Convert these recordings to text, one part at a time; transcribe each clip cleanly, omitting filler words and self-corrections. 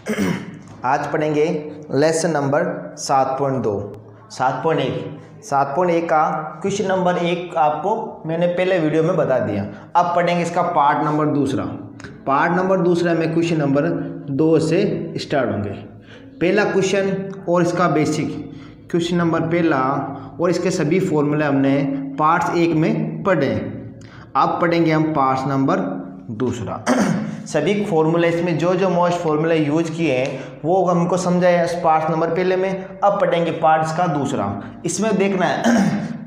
आज पढ़ेंगे lesson number 7.2 7.1 का क्वेश्चन नंबर 1 आपको मैंने पहले वीडियो में बता दिया। अब पढ़ेंगे इसका पार्ट नंबर दूसरा में क्वेश्चन नंबर 2 से स्टार्ट होंगे। पहला क्वेश्चन और इसका बेसिक क्वेश्चन नंबर पहला और इसके सभी फॉर्मूले हमने पार्ट 1 में पढ़े। अब पढ़ेंगे हम पार्ट नंबर दूसरा। सभी फॉर्मूले इसमें जो मोस्ट फॉर्मूले यूज किए हैं वो हमको समझाया पार्ट नंबर पहले में। अब पढ़ेंगे पार्ट्स का दूसरा। इसमें देखना है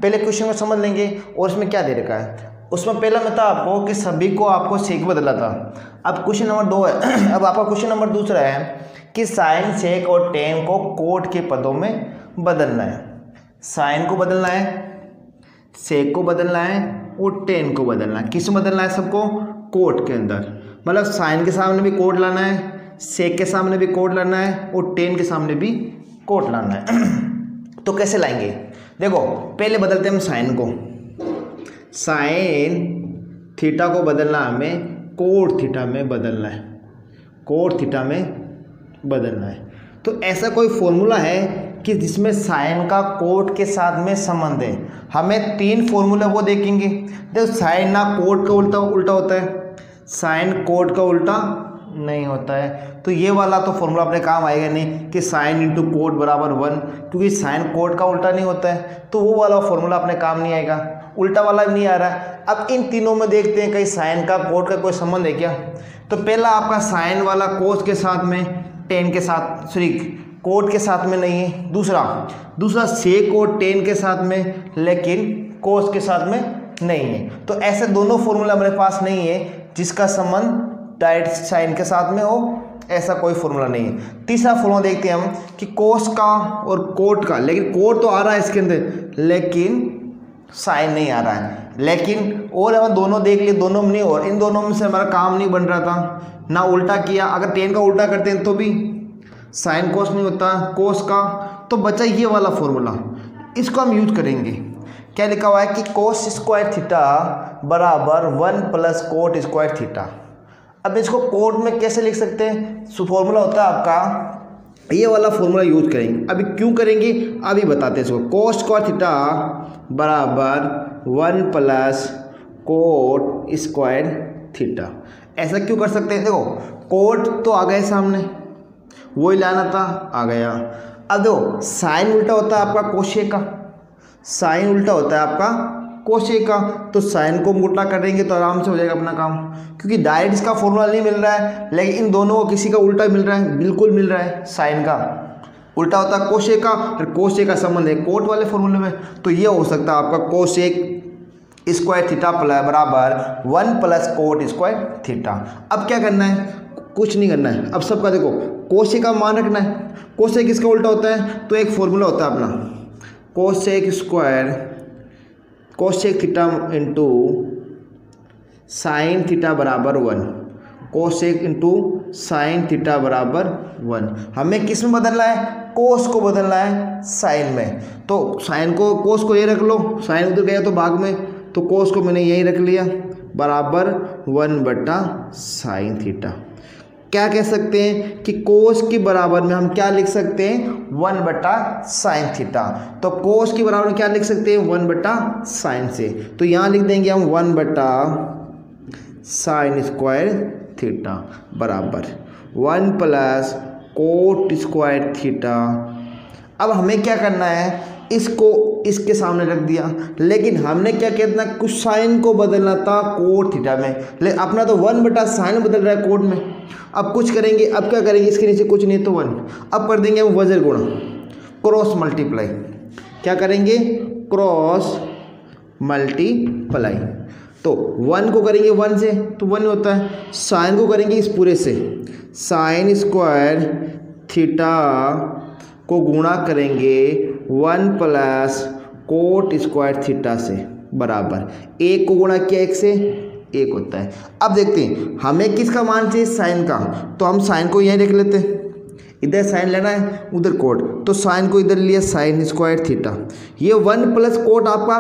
पहले क्वेश्चन को समझ लेंगे और इसमें क्या दे रखा है। उसमें पहला मैं था आपको कि सभी को आपको सेक बदला था। अब क्वेश्चन नंबर 2 है। अब आपका क्वेश्चन नंबर दूसरा है कि साइन सेक और टेन को कोट के पदों में बदलना है। साइन को बदलना है, सेक को बदलना है और टेन को बदलना है। किस में बदलना है? सबको कोट के अंदर। मतलब साइन के सामने भी कोट लाना है, सेक के सामने भी कोट लाना है और टेन के सामने भी कोट लाना है। तो कैसे लाएंगे? देखो पहले बदलते हैं हम साइन को। साइन थीटा को बदलना हमें कोट थीटा में बदलना है, कोट थीटा में बदलना है। तो ऐसा कोई फॉर्मूला है कि जिसमें साइन का कोट के साथ में संबंध है। हमें 3 फॉर्मूला वो देखेंगे। देखो साइन ना कोट का उल्टा होता है, साइन कोट का उल्टा नहीं होता है। तो ये वाला तो फॉर्मूला अपने काम आएगा नहीं कि साइन इंटू कोट बराबर 1, क्योंकि साइन कोट का उल्टा नहीं होता है। तो वो वाला फॉर्मूला अपने काम नहीं आएगा, उल्टा वाला भी नहीं आ रहा है। अब इन तीनों में देखते हैं कहीं साइन का कोट का कोई संबंध है क्या। तो पहला आपका साइन वाला कोस के साथ में, टेन के साथ, सॉरी कोट के साथ में नहीं है। दूसरा सेक और टेन के साथ में, लेकिन कोस के साथ में नहीं है। तो ऐसे दोनों फॉर्मूला हमारे पास नहीं है जिसका संबंध डायरेक्ट साइन के साथ में हो, ऐसा कोई फॉर्मूला नहीं है। तीसरा फॉर्मूला देखते हैं हम कि कोस का और कोट का, लेकिन कोट तो आ रहा है इसके अंदर लेकिन साइन नहीं आ रहा है। लेकिन और हम दोनों देख लिए, दोनों में नहीं, और इन दोनों में से हमारा काम नहीं बन रहा था ना। उल्टा किया, अगर टेन का उल्टा करते हैं तो भी साइन कोस नहीं होता, कोस का। तो बचा ये वाला फॉर्मूला, इसको हम यूज करेंगे। क्या लिखा हुआ है कि कोस स्क्वायर थीटा बराबर 1 प्लस कोट स्क्वायर थीटा। अब इसको कोट में कैसे लिख सकते हैं? फॉर्मूला होता है आपका ये वाला फॉर्मूला यूज करेंगे। अभी क्यों करेंगे अभी बताते हैं इसको। कोस स्क्वायर थीटा बराबर 1 प्लस कोट स्क्वायर थीटा। ऐसा क्यों कर सकते हैं? देखो कोट तो आ गए सामने, वही लाना था, आ गया। अब देखो साइन उल्टा होता है आपका कोशे का, साइन उल्टा होता है आपका कोशे का। तो साइन को उल्टा करेंगे तो आराम से हो जाएगा अपना काम, क्योंकि डायरेक्ट इसका फॉर्मूला नहीं मिल रहा है, लेकिन इन दोनों को किसी का उल्टा मिल रहा है, बिल्कुल मिल रहा है। साइन का उल्टा होता है कोशे का, फिर कोशे का संबंध है कोट वाले फॉर्मूले में। तो ये हो सकता है आपका कोशेक स्क्वायर थीटा बराबर 1 प्लस कोट स्क्वायर थीटा। अब क्या करना है? कुछ नहीं करना है। अब सबका देखो कोशेक का मान रखना है। कोशेक किसका उल्टा होता है? तो एक फॉर्मूला होता है अपना cosec square, cosec theta into sine theta बराबर 1, कोशेक इंटू साइन थीटा बराबर 1। हमें किस में बदलना है? कोस को बदलना है साइन में। तो साइन को, कोस को ये रख लो, साइन उधर गया तो भाग में, तो कोस को मैंने यही रख लिया बराबर 1 बटा साइन थीटा। क्या कह सकते हैं कि कोस के बराबर में हम क्या लिख सकते हैं? 1 बटा साइन थीटा। तो कोस के बराबर में क्या लिख सकते हैं? 1 बटा साइन से। तो यहाँ लिख देंगे हम 1 बटा साइन स्क्वायर थीटा बराबर 1 प्लस कोट स्क्वायर थीटा। अब हमें क्या करना है? इसको इसके सामने रख दिया, लेकिन हमने क्या कहना, कुछ साइन को बदलना था कोट थीटा में, लेकिन अपना तो 1 बटा साइन बदल रहा है कोट में। अब कुछ करेंगे, अब क्या करेंगे? इसके नीचे कुछ नहीं तो 1। अब कर देंगे हम वजर गुणा, क्रॉस मल्टीप्लाई। क्या करेंगे? Cross multiply. तो 1 को करेंगे 1 से तो 1 होता है, साइन को करेंगे इस पूरे से, साइन स्क्वायर थीटा को गुणा करेंगे 1 प्लस कोट स्क्वायर थीटा से बराबर 1 को गुणा किया 1 से 1 होता है। अब देखते हैं हमें किसका मान चाहिए? साइन का। तो हम साइन को यहीं रख लेते हैं, इधर साइन लेना है उधर कोट, तो साइन को इधर लिया साइन स्क्वायर थीटा। ये 1 प्लस कोट आपका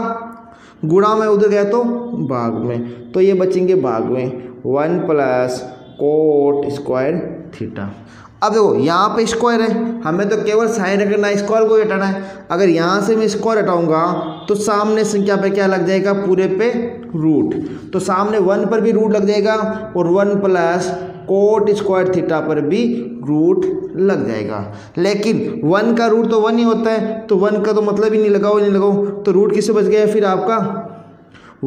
गुणा में उधर गया तो भाग में, तो ये बचेंगे भाग में 1 प्लस कोट स्क्वायर थीटा। अब देखो यहाँ पे स्क्वायर है, हमें तो केवल साइन रखना है, स्क्वायर को हटाना है। अगर यहाँ से मैं स्क्वायर हटाऊंगा तो सामने संख्या पे क्या लग जाएगा, पूरे पे रूट। तो सामने 1 पर भी रूट लग जाएगा और 1 प्लस कोट स्क्वायर थीटा पर भी रूट लग जाएगा। लेकिन 1 का रूट तो 1 ही होता है, तो 1 का तो मतलब ही नहीं लगाओ, नहीं लगाओ, तो रूट किससे बच गया फिर आपका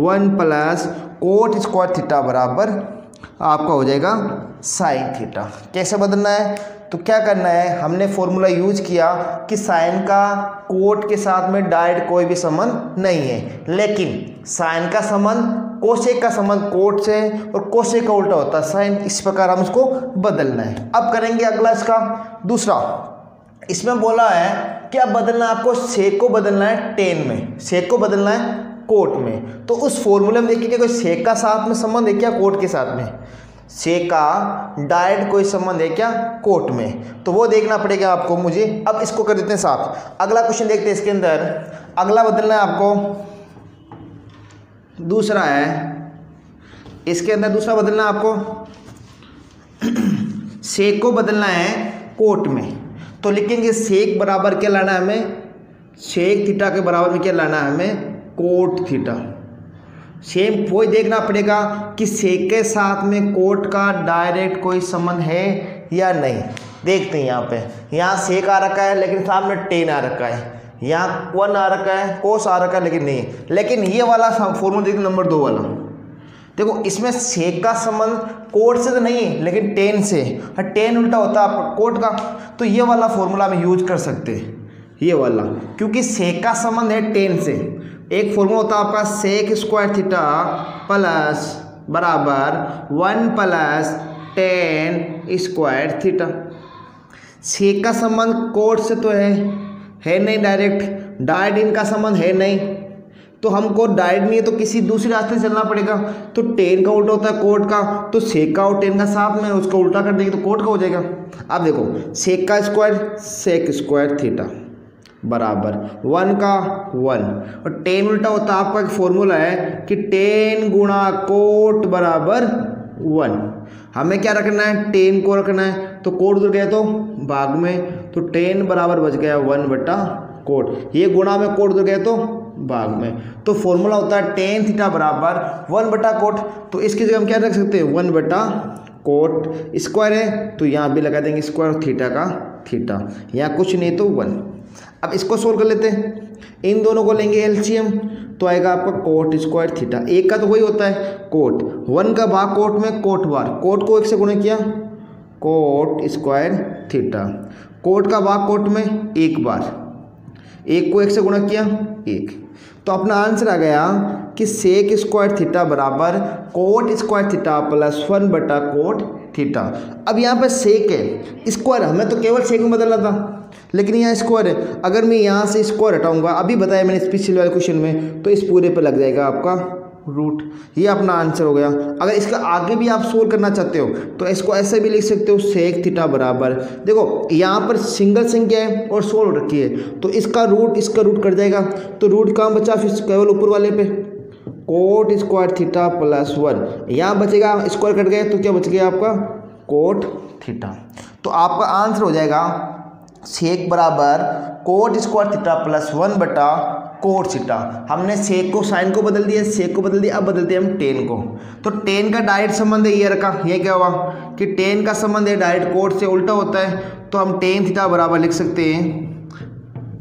1 प्लस कोट स्क्वायर थीटा बराबर आपका हो जाएगा साइन थीटा। कैसे बदलना है, तो क्या करना है, हमने फॉर्मूला यूज किया कि साइन का कोट के साथ में डायरेक्ट कोई भी संबंध नहीं है, लेकिन साइन का संबंध कोसेक का संबंध कोट से और कोसेक का उल्टा होता है साइन। इस प्रकार हम इसको बदलना है। अब करेंगे अगला इसका दूसरा। इसमें बोला है कि अब बदलना आपको सेक को बदलना है टेन में, सेक को बदलना है कोट में। तो उस फॉर्मूले में देखिए कोई सेक का साथ में संबंध है क्या कोट के साथ में, सेक का डायरेक्ट कोई संबंध है क्या कोट में, तो वो देखना पड़ेगा आपको मुझे। अब इसको कर देते हैं साफ। अगला क्वेश्चन देखते हैं इसके अंदर। अगला बदलना है आपको दूसरा है, इसके अंदर दूसरा बदलना है आपको सेक को बदलना है कोट में। तो लिखेंगे सेक बराबर क्या लाना है हमें, सेक थीटा के बराबर में क्या लाना है हमें, कोट थीटा। सेम वही देखना पड़ेगा कि सेक के साथ में कोट का डायरेक्ट कोई संबंध है या नहीं। देखते हैं यहाँ पे, यहाँ सेक आ रखा है लेकिन सामने टेन आ रखा है, यहाँ 1 आ रखा है, कोस आ रखा है लेकिन नहीं। लेकिन ये वाला फॉर्मूला देखिए नंबर 2 वाला, देखो इसमें सेक का संबंध कोट से तो नहीं है लेकिन टेन से, टेन उल्टा होता है आपका कोट का, तो ये वाला फॉर्मूला हम यूज कर सकते हैं, ये वाला, क्योंकि सेक का संबंध है टेन से। एक फॉर्मूला होता है आपका सेक स्क्वायर थीटा प्लस बराबर 1 प्लस टेन स्क्वायर थीटा। सेक का संबंध कोट से तो है नहीं डायरेक्ट इनका संबंध है नहीं, तो हमको डायरेक्ट नहीं है तो किसी दूसरे रास्ते से चलना पड़ेगा। तो टेन का उल्टा होता है कोट का, तो सेक का और टेन का साथ में उसका उल्टा कर देंगे तो कोट का हो जाएगा। अब देखो सेक का स्क्वायर सेक स्क्वायर थीटा बराबर 1 का 1 और टेन उल्टा होता है आपका एक फॉर्मूला है कि टेन गुणा कोट बराबर 1। हमें क्या रखना है, टेन को रखना है, तो कोट उधर गया तो भाग में, तो टेन बराबर बच गया 1 बटा कोट, ये गुणा में कोट उधर गया तो भाग में। तो फॉर्मूला होता है टेन थीटा बराबर 1 बटा कोट। तो इसकी जगह हम क्या रख सकते हैं 1 बटा कोट, स्क्वायर है तो यहाँ भी लगा देंगे स्क्वायर, थीटा का थीटा, यहाँ कुछ नहीं तो 1। अब इसको सोल्व कर लेते हैं, इन दोनों को लेंगे एलसीएम, तो आएगा आपका कोट स्क्वायर थीटा। एक का तो वही होता है कोट, 1 का भाग कोट में कोट बार, कोट को 1 से गुणा किया कोट स्क्वायर थीटा, कोट का भाग कोट में 1 बार, 1 को 1 से गुणा किया 1। तो अपना आंसर आ गया कि सेक स्क्वायर थीटा बराबर कोट स्क्वायर थीटा प्लस 1 बटा कोट थीटा। अब यहाँ पे सेक है, स्क्वायर हमें तो केवल सेक में बदलना था लेकिन यहाँ स्क्वायर है। अगर मैं यहाँ से स्क्वायर हटाऊंगा, अभी बताया मैंने पिछले वाले क्वेश्चन में, तो इस पूरे पे लग जाएगा आपका रूट। ये अपना आंसर हो गया। अगर इसका आगे भी आप सोल्व करना चाहते हो तो इसको ऐसे भी लिख सकते हो सेक थीटा बराबर, देखो यहाँ पर सिंगल संख्या है और सोल्व रखी है तो इसका रूट कट जाएगा, तो रूट कहाँ बचा फिर केवल ऊपर वाले पे, कोट स्क्वायर थीटा प्लस 1, यहाँ बचेगा स्क्वायर कट गया तो क्या बच गया आपका कोट थीटा। तो आपका आंसर हो जाएगा सेक बराबर कोट स्क्वायर थीटा प्लस 1 बटा कोट थीटा। हमने सेक को साइन को बदल दिया, सेक को बदल दिया, अब बदलते हैं हम टेन को। तो टेन का डायरेक्ट संबंध है ये रखा, ये क्या हुआ कि टेन का संबंध है डायरेक्ट कोट से उल्टा होता है, तो हम टेन थीटा बराबर लिख सकते हैं,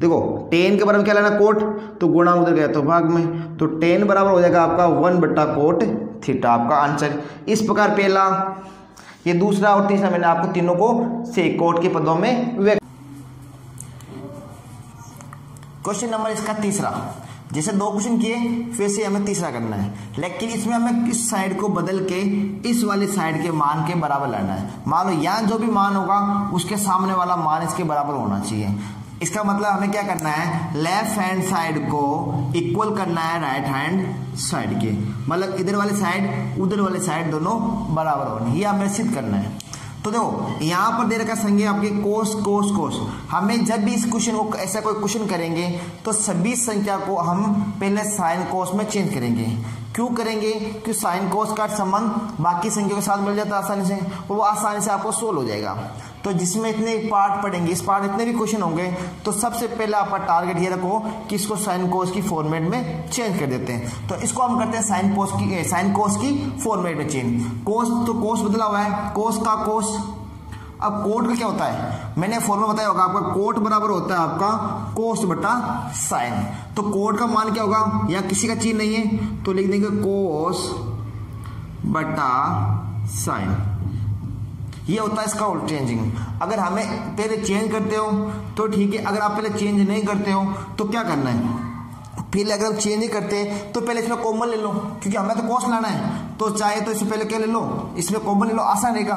देखो टेन के बराबर क्या लेना कोट, तो गुणा उधर गया तो भाग में, तो टेन बराबर हो जाएगा आपका 1 बटा कोट थीटा, आपका आंसर। इस प्रकार पहला, ये दूसरा और तीसरा मैंने आपको तीनों को सेक कोट के पदों में व्यक्त। क्वेश्चन नंबर इसका तीसरा, जैसे 2 क्वेश्चन किए फिर से हमें तीसरा करना है, लेकिन इसमें हमें इस साइड को बदल के इस वाली साइड के मान के बराबर लाना है। मान लो यहाँ जो भी मान होगा उसके सामने वाला मान इसके बराबर होना चाहिए। इसका मतलब हमें क्या करना है, लेफ्ट हैंड साइड को इक्वल करना है राइट हैंड साइड के, मतलब इधर वाले साइड उधर वाले साइड दोनों बराबर होनी, ये हमें सिद्ध करना है। तो देखो यहाँ पर दे रखा संख्या आपके कोस कोस कोस, हमें जब भी इस क्वेश्चन को ऐसा कोई क्वेश्चन करेंगे तो सभी संख्या को हम पहले साइन कोस में चेंज करेंगे, क्यों करेंगे? क्योंकि साइन कोस का संबंध बाकी संख्याओं के साथ मिल जाता है आसानी से, और वो आसानी से आपको सोल्व हो जाएगा। तो जिसमें इतने पार्ट पढ़ेंगे, इस पार्ट इतने भी क्वेश्चन होंगे, तो सबसे पहले आपका टारगेट ये रखो कि इसको साइन कोस की फॉर्मेट में चेंज कर देते हैं। तो इसको हम करते हैं साइन कोस की फॉर्मेट में चेंज। कोस तो कोस बदला हुआ है, कोस का कोस। अब कोट का क्या होता है, मैंने फॉर्मूला बताया होगा आपका, कोट बराबर होता है आपका कोस बटा साइन। तो कोट का मान क्या होगा, या किसी का चिन्ह नहीं है तो लिख देंगे कोस बटा साइन। ये होता है इसका चेंजिंग। अगर हमें पहले चेंज करते हो तो ठीक है, अगर आप पहले चेंज नहीं करते हो तो क्या करना है, फिर अगर हम चेंज नहीं करते तो पहले इसमें कॉमन ले लो, क्योंकि हमें तो कॉस लाना है, तो चाहे तो इससे पहले क्या ले लो, इसमें कॉमन ले लो, आसान रहेगा।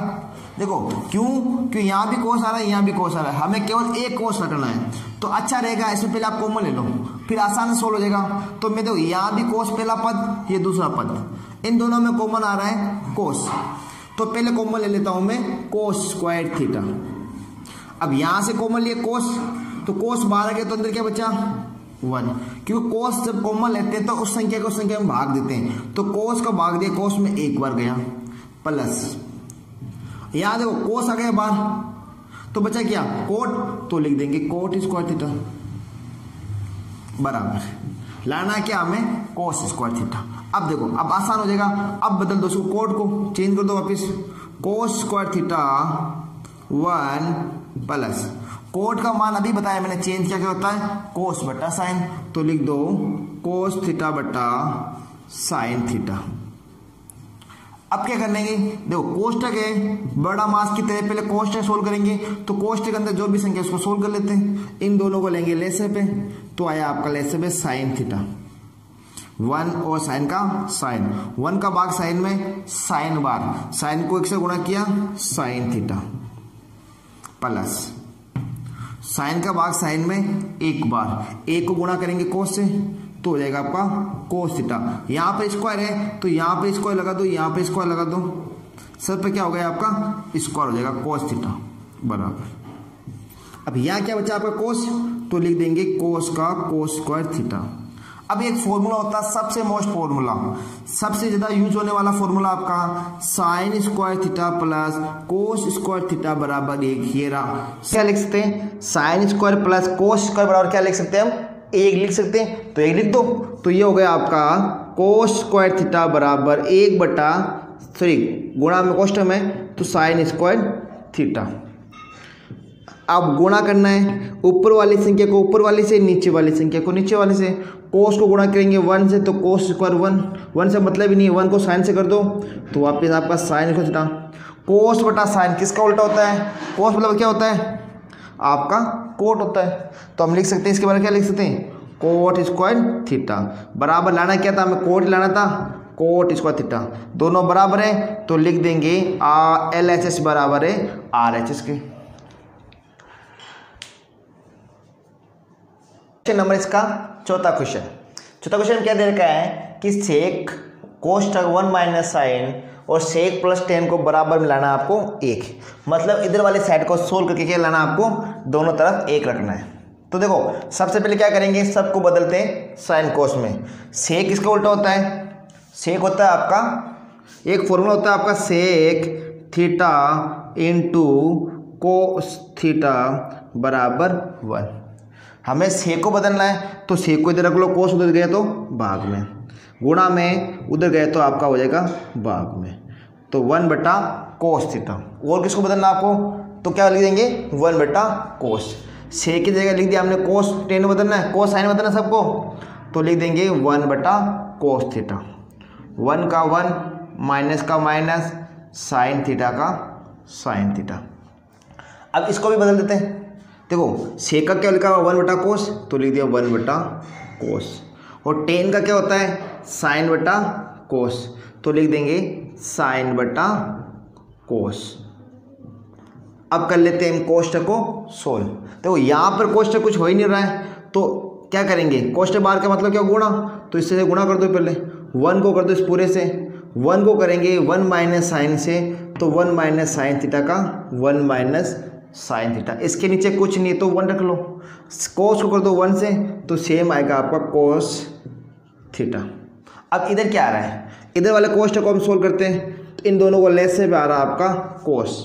देखो क्यों, क्योंकि यहाँ भी कोस आ रहा है, यहाँ भी कोस आ रहा है, हमें केवल एक कोस रखना है, तो अच्छा रहेगा इसमें पहले आप कॉमन ले लो, फिर आसान से सोल्व हो जाएगा। तो मैं देखो यहाँ भी कोस पहला पद, ये दूसरा पद, इन दोनों में कॉमन आ रहा है कोस, तो पहले कॉमन ले लेता हूं मैं कोस स्क्वायर थीटा। अब यहां से कॉमन लिए कोस, तो कोस बाहर आ गया तो अंदर क्या बचा 1, क्योंकि कोस जब कॉमन लेते हैं तो उस संख्या को उस संख्या में भाग देते हैं, तो कोस का भाग दिया, कोस में एक बार गया, प्लस यहां देखो कोस आ गया बाहर, तो बचा क्या कोट, तो लिख देंगे कोट स्क्वायर थीटा बराबर लाना क्या हमें कोस स्क्वायर थीटा। अब देखो अब आसान हो जाएगा, अब बदल दो उसको, कोड को चेंज कर दो वापिस, cos square theta 1 plus code का मान अभी बताया मैंने, चेंज क्या क्या होता है कोस बटा साइन, तो लिख दो कोस थीटा बटा साइन थीटा। अब क्या करने के, देखो कोष्टक है बड़ा मास की तरह, पहले कोष्टक सोल्व करेंगे, तो कोष्टक के अंदर जो भी संख्या उसको सोल्व कर लेते हैं, इन दोनों को लेंगे लेसे पे, तो आया आपका लेसे पे साइन थीटा 1 और साइन का साइन, 1 का भाग साइन में साइन बार, साइन को 1 से गुणा किया साइन थीटा प्लस साइन का भाग साइन में एक बार, एक को गुणा करेंगे कोस से तो हो जाएगा आपका कोस थीटा। यहाँ पे स्क्वायर है तो यहाँ पे स्क्वायर लगा दो, यहाँ पे स्क्वायर लगा दो, सब पे क्या हो गया आपका स्क्वायर हो जाएगा कोस थीटा बराबर। अब यहाँ क्या बचा आपका कोस, तो लिख देंगे कोस का कोस स्क्वायर थीटा। अब एक फॉर्मूला होता है सबसे मोस्ट फॉर्मूला, सबसे ज्यादा यूज होने वाला फॉर्मूला आपका sign square theta plus cos square theta बराबर 1। ये रहा, क्या लिख सकते हैं sign square plus cos square बराबर क्या लिख सकते हैं हम 1 लिख सकते हैं, तो 1 लिख दो, तो ये हो गया आपका कोस स्क्वायर थीटा बराबर 1 बटा गुणा में कोष्टक में तो साइन स्क्वायर थीटा। अब गुणा करना है ऊपर वाली संख्या को ऊपर वाली से, नीचे वाली संख्या को नीचे वाली से, कोस को गुणा करेंगे 1 से तो कोस स्क्वायर 1 से मतलब ही नहीं है, 1 को साइन से कर दो तो वापस आपका साइन स्क्वायर थीटा। कोस बटा साइन किसका उल्टा होता है, कोस मतलब क्या होता है आपका कोट होता है, तो हम लिख सकते हैं इसके बारे में क्या लिख सकते हैं कोट स्क्वायर थीटा बराबर लाना क्या था, हमें कोट लाना था कोट स्क्वायर थीटा, दोनों बराबर है तो लिख देंगे LHS बराबर है RHS के। नंबर इसका चौथा क्वेश्चन क्या दे रखा है कि सेक कोष्टक 1 माइनस साइन और सेक प्लस 10 को बराबर मिलाना आपको 1, मतलब इधर वाले साइड को सोल्व करके क्या लाना आपको दोनों तरफ 1 रखना है। तो देखो सबसे पहले क्या करेंगे, सबको बदलते हैं साइन कोस में। सेक इसका उल्टा होता है, सेक होता है आपका एक फॉर्मूला होता है आपका sec theta into cos theta बराबर 1। हमें सेक को बदलना है तो सेक को इधर रख लो, कोस उधर गया तो भाग में, गुणा में उधर गए तो आपका हो जाएगा भाग में, तो 1 बटा कोस थीटा। और किसको बदलना आपको, तो क्या लिख देंगे 1 बटा कोस, सेक की जगह लिख दिया हमने कोस 10 बदलना है, कोस साइन बदलना सबको, तो लिख देंगे 1 बटा कोस थीटा, 1 का 1 माइनस का माइनस साइन थीटा का साइन थीटा। अब इसको भी बदल देते हैं, देखो सेक का क्या लिखा हुआ 1 बटा कोस तो लिख दिया 1 बटा कोस, और 10 का क्या होता है साइन बटा कोस तो लिख देंगे साइन बटा कोस। अब कर लेते हैं कोष्टक को सोल्व। देखो यहाँ पर कोष्टक कुछ हो ही नहीं रहा है तो क्या करेंगे, कोष्टक बाहर का मतलब क्या गुणा, तो इससे गुणा कर दो, पहले 1 को कर दो इस पूरे से, 1 को करेंगे 1 माइनस साइन से तो 1 माइनस साइन थीटा का 1 माइनस साइन थीटा, इसके नीचे कुछ नहीं तो 1 रख लो, कोस को कर दो 1 से तो सेम आएगा आपका कोस थीटा। अब इधर क्या आ रहा है, इधर वाले कोस को हम सोल्व करते हैं, तो इन दोनों को लेस से पे आ रहा है आपका कोस,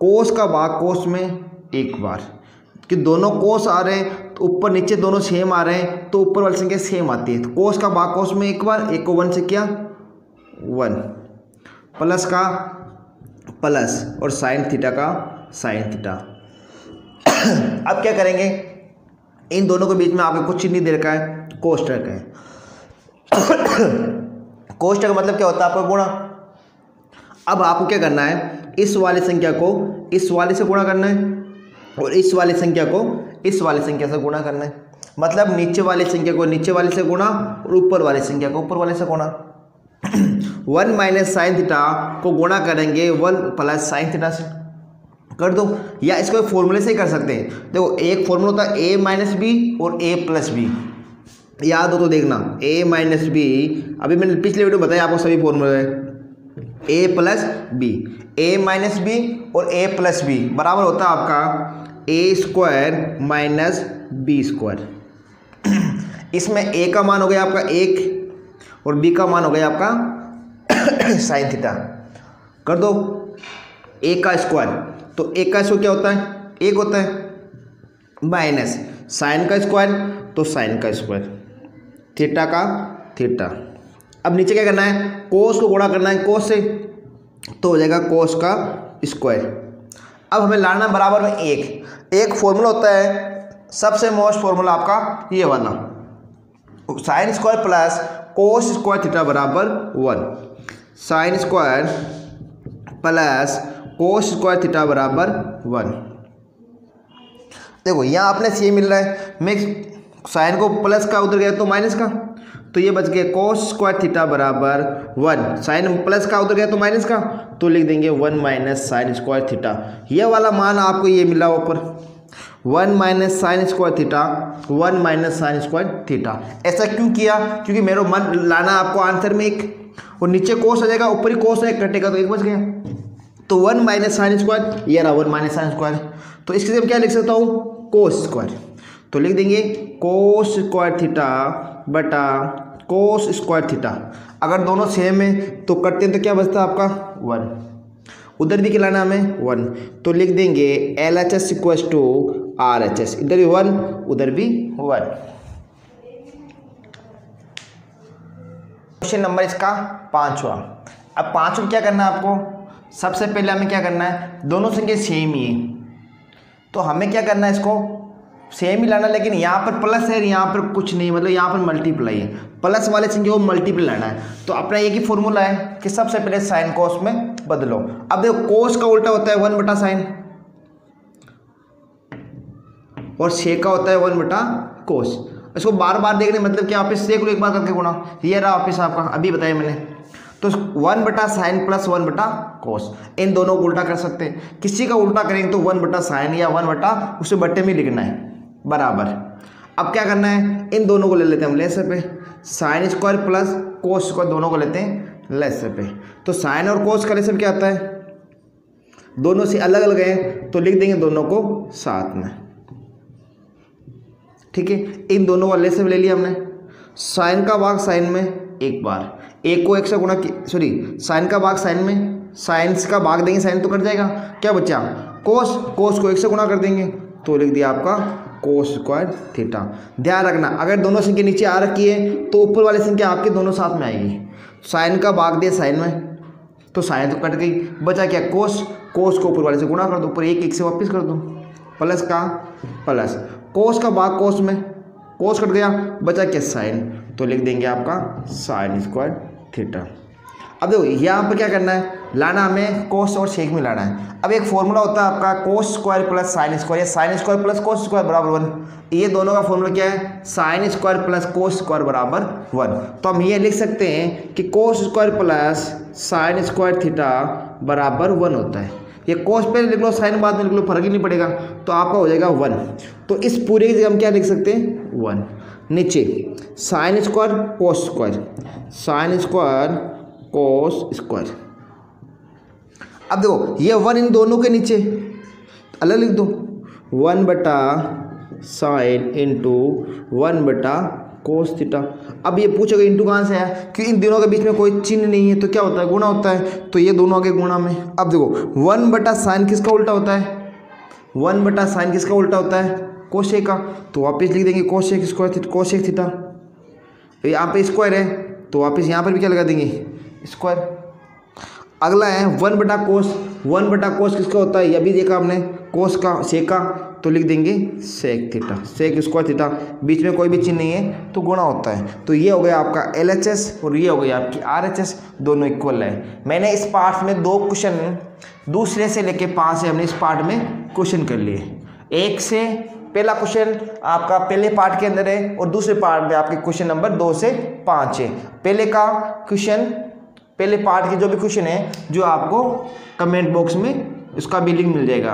कोस का भाग कोस में एक बार, कि दोनों कोस आ रहे हैं तो ऊपर नीचे दोनों सेम आ रहे हैं तो ऊपर वाली संख्या सेम आती है, तो कोस का भाग कोस में एक बार, एक को 1 से किया 1, प्लस का प्लस और साइन थीटा का साइन थीटा। अब क्या करेंगे, इन दोनों के बीच में आपको कुछ चिन्ह दे रखा है, कोष्टक है। कोष्टक का मतलब क्या होता है, आपका गुणा। अब आपको क्या करना है, इस वाली संख्या को इस वाले से गुणा करना है और इस वाली संख्या को इस वाली संख्या से गुणा करना है, मतलब नीचे वाली संख्या को नीचे वाले से गुणा और ऊपर वाली संख्या को ऊपर वाले से गुणा। 1 माइनस साइन थीटा को गुणा करेंगे 1 प्लस साइन थीटा से, कर दो, या इसको फॉर्मूले से ही कर सकते हैं। देखो एक फॉर्मूला होता है ए माइनस बी और ए प्लस बी, याद हो तो देखना, ए माइनस बी, अभी मैंने पिछले वीडियो बताया आपको सभी फॉर्मूले, ए प्लस बी, ए माइनस बी और ए प्लस बी बराबर होता है आपका ए स्क्वायर माइनस बी स्क्वायर। इसमें ए का मान हो गया आपका 1 और बी का मान हो गया आपका साइन थीटा, कर दो ए का स्क्वायर, तो ए का स्क्वायर क्या होता है, 1 होता है, माइनस साइन का स्क्वायर तो साइन का स्क्वायर, थीटा का थीटा। अब नीचे क्या करना है, कोस को गुणा करना है कोस से, तो हो जाएगा कोस का स्क्वायर। अब हमें लाना बराबर में एक फॉर्मूला होता है, सबसे मोस्ट फॉर्मूला आपका ये वाला, sign square plus cos square theta बराबर 1, sign square plus cos square theta बराबर 1। देखो यहाँ आपने सी मिल रहा है, मैं साइन को प्लस का उधर गया तो माइनस का, तो ये बच गया कोस स्क्वायर थीटा बराबर 1, साइन प्लस का उधर गया तो माइनस का, तो लिख देंगे 1 माइनस साइन स्क्वायर थीटा। ये वाला मान आपको ये मिला ऊपर 1 minus sign square theta, 1 minus sign square theta. ऐसा क्यों किया, क्योंकि मेरा मन लाना आपको आंसर में एक, और नीचे कोस आ जाएगा ऊपर ही कोस है कटेगा तो एक बच गया, तो 1 माइनस साइन स्क्वायर, ये रहा 1 माइनस साइन स्क्वायर, तो इसके लिए क्या लिख सकता हूँ, कोस स्क्वायर, तो लिख देंगे कोस स्क्वायर थीटा बटा कोस स्क्वायर थीटा। अगर दोनों सेम है तो करते हैं तो क्या बचता है आपका 1, उधर भी खिलाना हमें 1, तो लिख देंगे LHS इक्वल्स टू RHS, इधर भी 1 उधर भी 1। क्वेश्चन नंबर इसका 5वां। अब 5वां क्या करना है आपको, सबसे पहले हमें क्या करना है, दोनों संख्या सेम ही है तो हमें क्या करना है, इसको सेम ही लाना, लेकिन यहाँ पर प्लस है यहाँ पर कुछ नहीं, मतलब यहाँ पर मल्टीप्लाई है, प्लस वाले संख्या को मल्टीप्लाई लाना है। तो अपना एक ही फॉर्मूला है कि सबसे पहले साइन कोस में बदलो। अब देखो कोस का उल्टा होता है 1 बटा साइन और सेक का होता है 1 बटा कोस। इसको बार बार देखने मतलब कि वापस सेक लो एक बार करके गुणा, ये रहा वापस आपका, अभी बताया मैंने, तो 1 बटा साइन प्लस 1 बटा कोस, इन दोनों को उल्टा कर सकते हैं। किसी का उल्टा करेंगे तो 1 बटा साइन या 1 बटा उसे बट्टे में लिखना है बराबर। अब क्या करना है, इन दोनों को ले लेते हैं हम लेस पे, sign square plus cos square दोनों को लेते हैं लेस पे, तो साइन और कोस का लेसन क्या आता है, दोनों से अलग अलग हैं तो लिख देंगे दोनों को साथ में, ठीक है। इन दोनों का लेस ले लिया हमने, साइन का भाग साइन में एक बार, एक को एक से गुणा, सॉरी साइन का भाग साइन में, साइन का भाग देंगे साइन तो कट जाएगा, क्या बचा कोस, कोस को एक से गुणा कर देंगे तो लिख दिया आपका कोस स्क्वायर थीटा। ध्यान रखना अगर दोनों संख्या नीचे आ रखी है तो ऊपर वाली संख्या आपके दोनों साथ में आएगी। साइन का भाग दिया साइन में तो साइन तो कट गई, बचा क्या कोस, कोस को ऊपर वाले से गुणा कर दो, ऊपर एक से वापस कर दो, प्लस का प्लस, कोस का भाग कोस में, कोस कट गया, बचा क्या साइन, तो लिख देंगे आपका साइन स्क्वायर थीटा। अब देखो यहाँ पर क्या करना है, लाना हमें कोस और सेक में लाना है। अब एक फॉर्मूला होता है आपका cos square plus sine square, या sine square plus cos square बराबर 1, ये दोनों का फॉर्मूला क्या है, sine square plus cos square बराबर 1। तो हम ये लिख सकते हैं कि cos square plus sine square theta बराबर 1 होता है। ये कोस पे लिख लो, साइन बाद में लिख लो, फर्क ही नहीं पड़ेगा, तो आपका हो जाएगा 1। तो इस पूरे की जगह हम क्या लिख सकते हैं 1, नीचे sine square cos square, sine square cos square. अब देखो ये 1 इन दोनों के नीचे अलग लिख दो, 1 बटा साइन इंटू 1 बटा कोस थीटा। अब ये पूछेगा इंटू कहाँ से आया, कि इन दोनों के बीच में कोई चिन्ह नहीं है तो क्या होता है, गुणा होता है, तो ये दोनों के गुणा में। अब देखो 1/sin किसका उल्टा होता है, 1/sin किसका उल्टा होता है, कोशेक का, तो वापस लिख देंगे कोशेक स्क्वायर कोशेक थीटा। यहाँ पे स्क्वायर है तो वापस यहाँ पर भी क्या लगा देंगे, स्क्वायर। अगला है 1/cos, 1/cos किसका होता है, ये भी देखा आपने, कोस का सेक का, तो लिख देंगे sec theta, sec square theta, बीच में कोई भी चिन्ह नहीं है तो गुणा होता है। तो ये हो गया आपका LHS और ये हो गई आपकी RHS, दोनों इक्वल है। मैंने इस पार्ट में 2 क्वेश्चन दूसरे से लेके 5 से हमने इस पार्ट में क्वेश्चन कर लिए। एक से पहला क्वेश्चन आपका पहले पार्ट के अंदर है और दूसरे पार्ट में आपके क्वेश्चन नंबर 2 से 5 है। पहले का क्वेश्चन, पहले पार्ट के जो भी क्वेश्चन है जो आपको कमेंट बॉक्स में उसका भी लिंक मिल जाएगा।